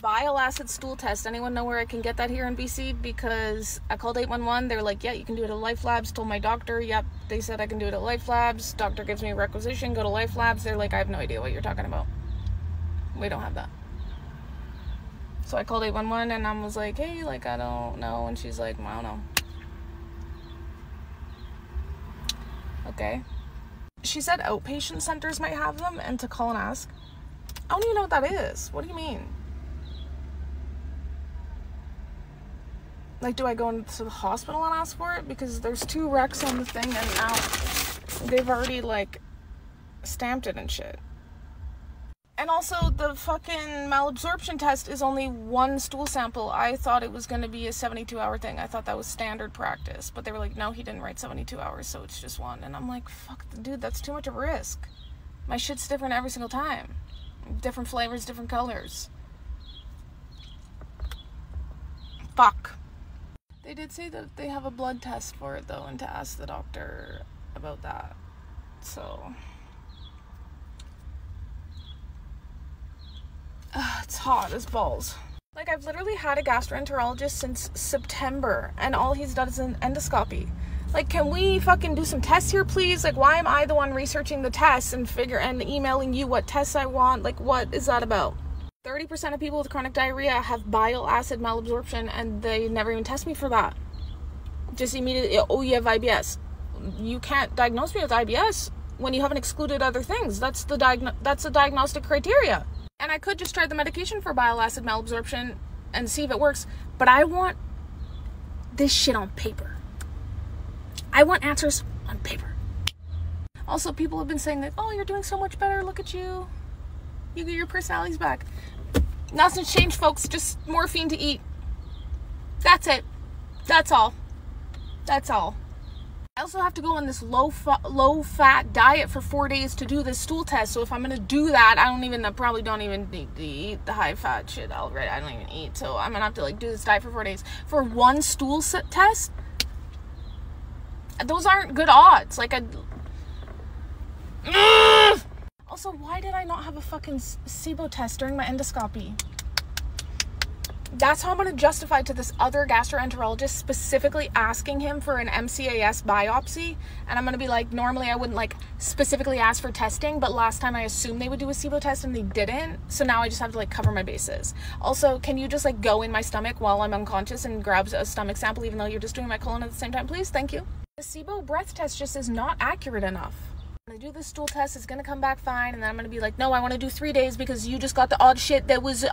Bile acid stool test. Anyone know where I can get that here in BC? Because I called 811. They're like, yeah, you can do it at Life Labs. Told my doctor, yep, they said I can do it at Life Labs. Doctor gives me a requisition, go to Life Labs. They're like, I have no idea what you're talking about. We don't have that. So I called 811 and I was like, hey, like, I don't know. And she's like, well, I don't know. Okay. She said outpatient centers might have them and to call and ask. I don't even know what that is. What do you mean? Like, do I go into the hospital and ask for it? Because there's 2 recs on the thing and now they've already, like, stamped it and shit. And also, the fucking malabsorption test is only 1 stool sample. I thought it was going to be a 72-hour thing. I thought that was standard practice. But they were like, no, he didn't write 72 hours, so it's just 1. And I'm like, fuck, dude, that's too much of a risk. My shit's different every single time. Different flavors, different colors. Fuck. They did say that they have a blood test for it, though, and to ask the doctor about that. So... it's hot as balls. Like, I've literally had a gastroenterologist since September, and all he's done is an endoscopy. Like, can we fucking do some tests here, please? Like, why am I the one researching the tests and emailing you what tests I want? Like, what is that about? 30% of people with chronic diarrhea have bile acid malabsorption, and they never even test me for that. Just immediately, oh, you have IBS. You can't diagnose me with IBS when you haven't excluded other things. That's the diagnostic criteria. And I could just try the medication for bile acid malabsorption and see if it works, but I want this shit on paper. I want answers on paper. Also, people have been saying that, oh, you're doing so much better, look at you. You get your personalities back. Nothing's changed, folks, just morphine to eat. That's it. That's all. That's all. I also have to go on this low-fat diet for 4 days to do this stool test. So if I'm going to do that, I probably don't even need to eat the high-fat shit already. I don't even eat. So I'm going to have to, like, do this diet for 4 days. For 1 stool test? Those aren't good odds. Like, Also, why did I not have a fucking SIBO test during my endoscopy? That's how I'm going to justify to this other gastroenterologist specifically asking him for an MCAS biopsy. And I'm going to be like, normally I wouldn't like specifically ask for testing, but last time I assumed they would do a SIBO test and they didn't. So now I just have to like cover my bases. Also, can you just like go in my stomach while I'm unconscious and grab a stomach sample even though you're just doing my colon at the same time, please? Thank you. The SIBO breath test just is not accurate enough. When I do this stool test, it's going to come back fine. And then I'm going to be like, no, I want to do 3 days because you just got the odd shit that was...